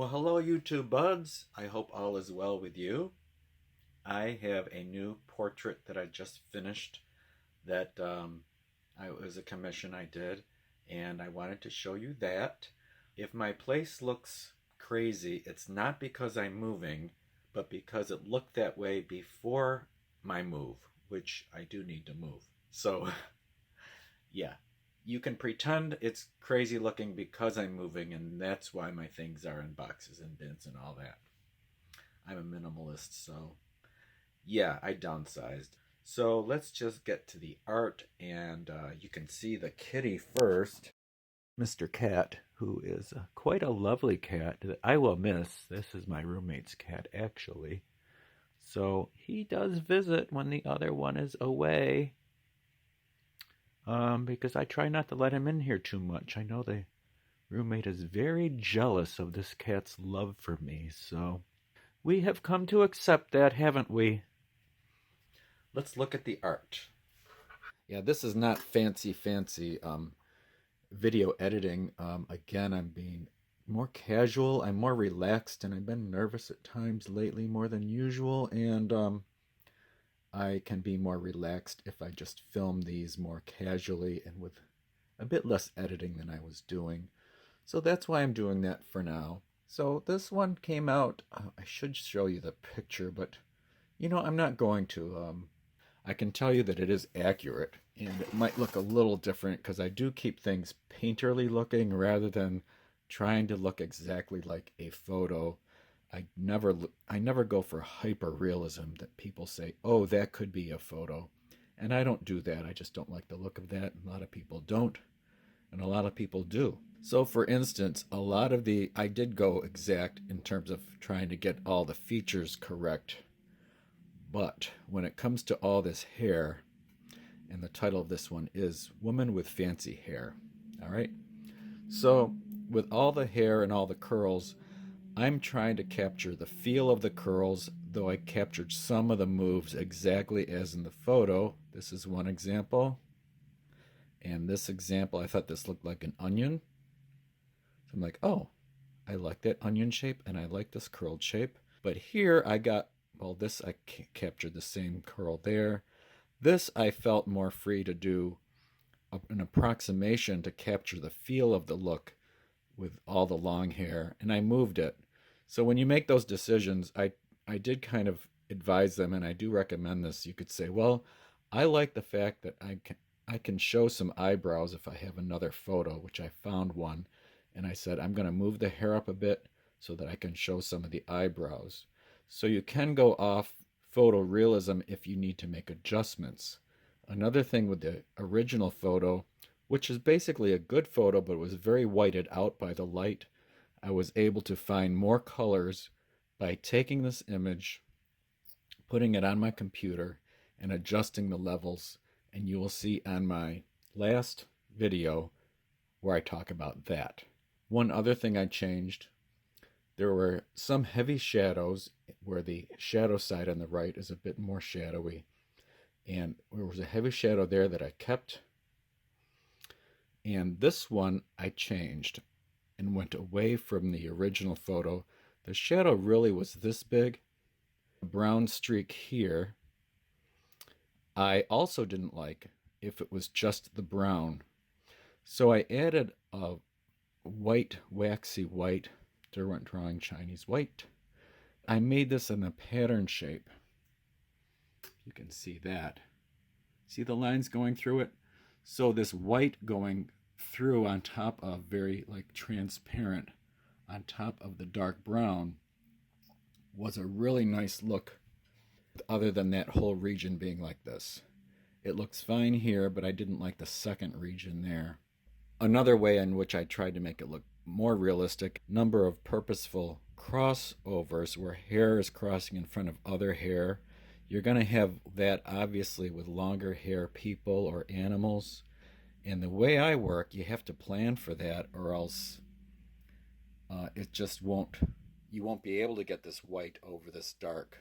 Well, hello YouTube buds. I hope all is well with you. I have a new portrait that I just finished that it was a commission I did, and I wanted to show you that. If my place looks crazy, it's not because I'm moving, but because it looked that way before my move, which I do need to move. So yeah, you can pretend it's crazy looking because I'm moving, and that's why my things are in boxes and bins and all that. I'm a minimalist, so yeah, I downsized. So let's just get to the art, and you can see the kitty first. Mr. Cat, who is quite a lovely cat that I will miss. This is my roommate's cat, actually. So he does visit when the other one is away. Because I try not to let him in here too much. I know the roommate is very jealous of this cat's love for me, so we have come to accept that, haven't we? Let's look at the art. Yeah, this is not fancy video editing. Again, I'm being more casual. I'm more relaxed, and I've been nervous at times lately more than usual, and I can be more relaxed if I just film these more casually and with a bit less editing than I was doing. So that's why I'm doing that for now. So this one came out, I should show you the picture, but I'm not going to. I can tell you that it is accurate, and it might look a little different because I do keep things painterly looking rather than trying to look exactly like a photo. I never go for hyper realism that people say, oh, that could be a photo. And I don't do that. I just don't like the look of that. A lot of people don't, and a lot of people do. So for instance, I did go exact in terms of trying to get all the features correct. But when it comes to all this hair, and the title of this one is Woman with Fancy Hair. All right. So with all the hair and all the curls, I'm trying to capture the feel of the curls, though I captured some of the moves exactly as in the photo. This is one example. And this example, I thought this looked like an onion. So I'm like, oh, I like that onion shape, and I like this curled shape. But here I captured the same curl there. This I felt more free to do an approximation to capture the feel of the look with all the long hair, and I moved it. So when you make those decisions, I did kind of advise them, and I do recommend this. You could say, well, I like the fact that I can show some eyebrows if I have another photo, which I found one, and I said I'm going to move the hair up a bit so that I can show some of the eyebrows. So you can go off photorealism if you need to make adjustments. Another thing with the original photo, which is basically a good photo, but it was very whited out by the light, I was able to find more colors by taking this image, putting it on my computer, and adjusting the levels. And you will see on my last video where I talk about that. One other thing I changed, there were some heavy shadows where the shadow side on the right is a bit more shadowy. And there was a heavy shadow there that I kept. And this one I changed and went away from the original photo. The shadow really was this big. The brown streak here, I also didn't like if it was just the brown. So I added a white, waxy white, Derwent Drawing Chinese White. I made this in a pattern shape. You can see that. See the lines going through it? So this white going through on top of very transparent on top of the dark brown was a really nice look, other than that whole region being like this. It looks fine here, but I didn't like the second region there. Another way in which I tried to make it look more realistic, number of purposeful crossovers where hair is crossing in front of other hair. You're going to have that obviously with longer hair people or animals. And the way I work, you have to plan for that, or else it just you won't be able to get this white over this dark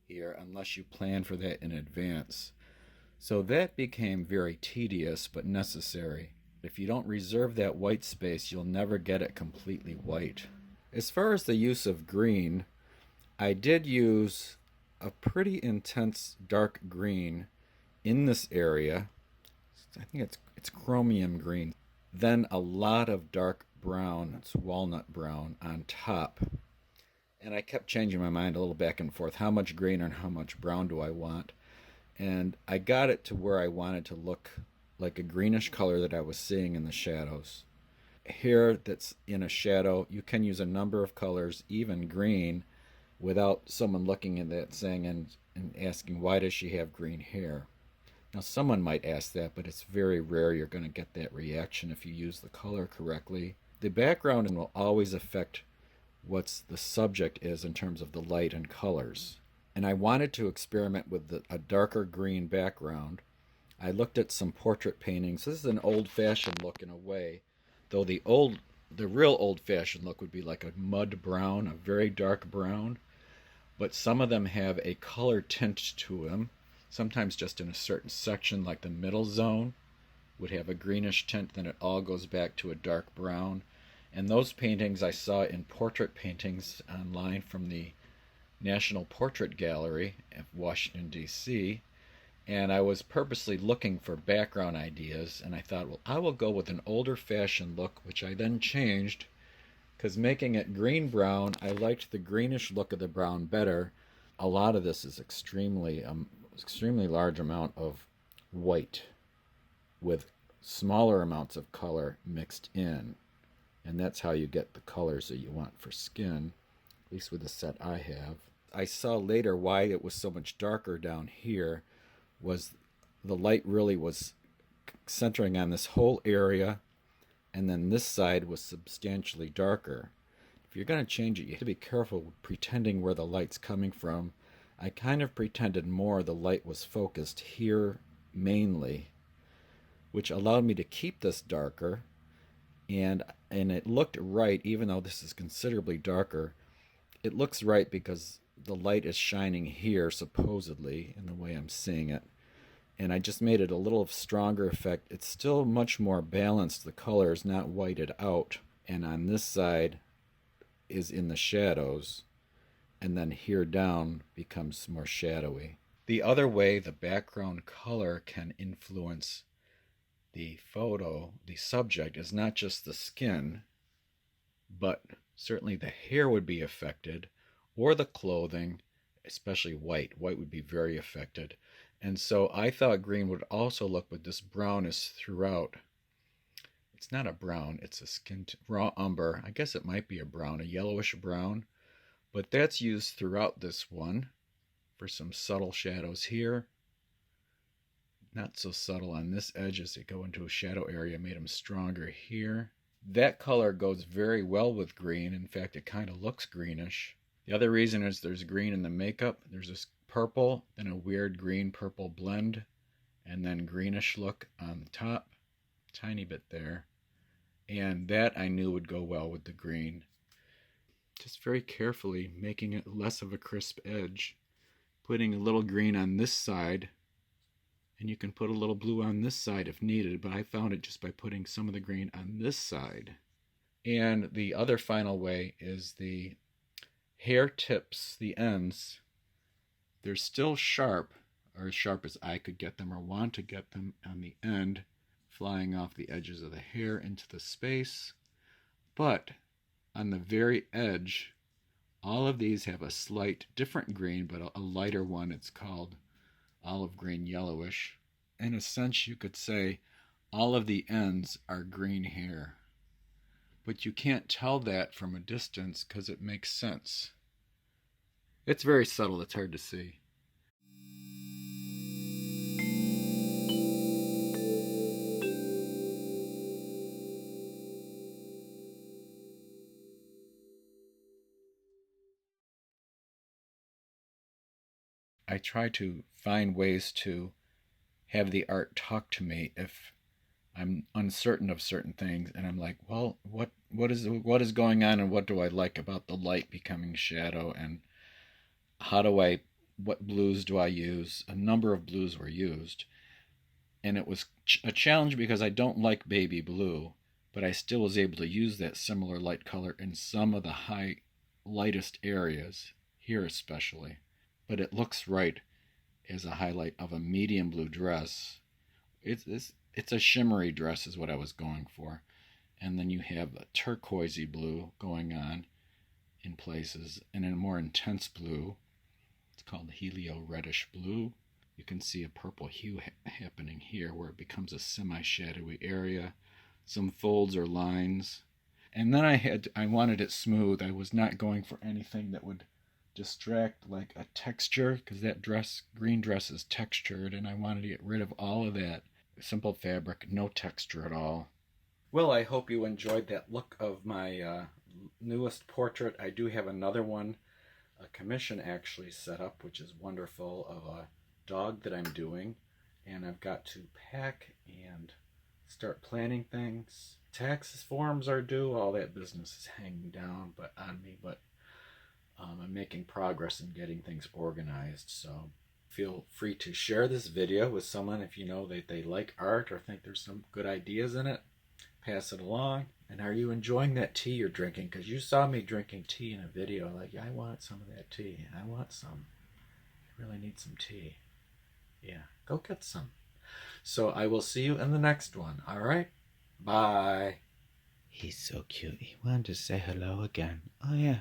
here unless you plan for that in advance. So that became very tedious but necessary. If you don't reserve that white space, you'll never get it completely white. As far as the use of green, I did use a pretty intense dark green in this area. I think it's chromium green. Then a lot of dark brown, it's walnut brown on top. And I kept changing my mind a little back and forth. How much green and how much brown do I want? And I got it to where I wanted to look like a greenish color that I was seeing in the shadows. Here, that's in a shadow, you can use a number of colors, even green, without someone looking at that saying and asking, why does she have green hair? Now, someone might ask that, but it's very rare you're going to get that reaction if you use the color correctly. The background will always affect what the subject is in terms of the light and colors. And I wanted to experiment with a darker green background. I looked at some portrait paintings. This is an old-fashioned look in a way, though the real old-fashioned look would be like a mud brown, a very dark brown. But some of them have a color tint to them, sometimes just in a certain section, like the middle zone would have a greenish tint, then it all goes back to a dark brown. And those paintings I saw in portrait paintings online from the National Portrait Gallery of Washington, D.C., and I was purposely looking for background ideas, and I thought, well, I will go with an older fashioned look, which I then changed, because making it green-brown, I liked the greenish look of the brown better. A lot of this is extremely large amount of white with smaller amounts of color mixed in. And that's how you get the colors that you want for skin, at least with the set I have. I saw later why it was so much darker down here was the light really was centering on this whole area, and then this side was substantially darker. If you're going to change it, you have to be careful with pretending where the light's coming from. I kind of pretended more the light was focused here mainly, which allowed me to keep this darker, and it looked right, even though this is considerably darker. It looks right because the light is shining here, supposedly, in the way I'm seeing it. And I just made it a little stronger effect. It's still much more balanced. The color is not whited out. And on this side is in the shadows. And then here down becomes more shadowy. The other way the background color can influence the photo, the subject, is not just the skin, but certainly the hair would be affected, or the clothing, especially white. White would be very affected. And so I thought green would also look, but this brown is throughout. It's not a brown, it's a skin raw umber. I guess it might be a brown, a yellowish brown, but that's used throughout this one for some subtle shadows here. Not so subtle on this edge as they go into a shadow area, made them stronger here. That color goes very well with green. In fact, it kind of looks greenish. The other reason is there's green in the makeup. There's this purple, then a weird green-purple blend, and then greenish look on the top. Tiny bit there. And that I knew would go well with the green. Just very carefully making it less of a crisp edge. Putting a little green on this side, and you can put a little blue on this side if needed, but I found it just by putting some of the green on this side. And the other final way is the hair tips, the ends, they're still sharp, or as sharp as I could get them or want to get them on the end, flying off the edges of the hair into the space. But on the very edge, all of these have a slight different green, but a lighter one. It's called olive green yellowish. In a sense, you could say all of the ends are green hair. But you can't tell that from a distance because it makes sense. It's very subtle, it's hard to see. I try to find ways to have the art talk to me if I'm uncertain of certain things, and I'm like, well, what is going on, and what do I like about the light becoming shadow, and what blues do I use? A number of blues were used, and it was a challenge because I don't like baby blue, but I still was able to use that similar light color in some of the lightest areas, here especially. But it looks right as a highlight of a medium blue dress. It's a shimmery dress is what I was going for. And then you have a turquoisey blue going on in places, and in a more intense blue, it's called helio reddish blue. You can see a purple hue happening here where it becomes a semi-shadowy area, some folds or lines. And then I wanted it smooth. I was not going for anything that would distract, like a texture, because that green dress is textured, and I wanted to get rid of all of that simple fabric, no texture at all. Well, I hope you enjoyed that look of my newest portrait. I do have another one, a commission actually set up, which is wonderful, of a dog that I'm doing, and I've got to pack and start planning things. Taxes forms are due, all that business is hanging down on me, but I'm making progress in getting things organized. So feel free to share this video with someone if you know that they like art or think there's some good ideas in it. Pass it along. And are you enjoying that tea you're drinking? Because you saw me drinking tea in a video. Like, I want some of that tea. I want some. I really need some tea. Yeah, go get some. So I will see you in the next one. All right? Bye. He's so cute. He wanted to say hello again. Oh, yeah.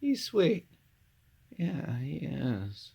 He's sweet. Yeah, he is.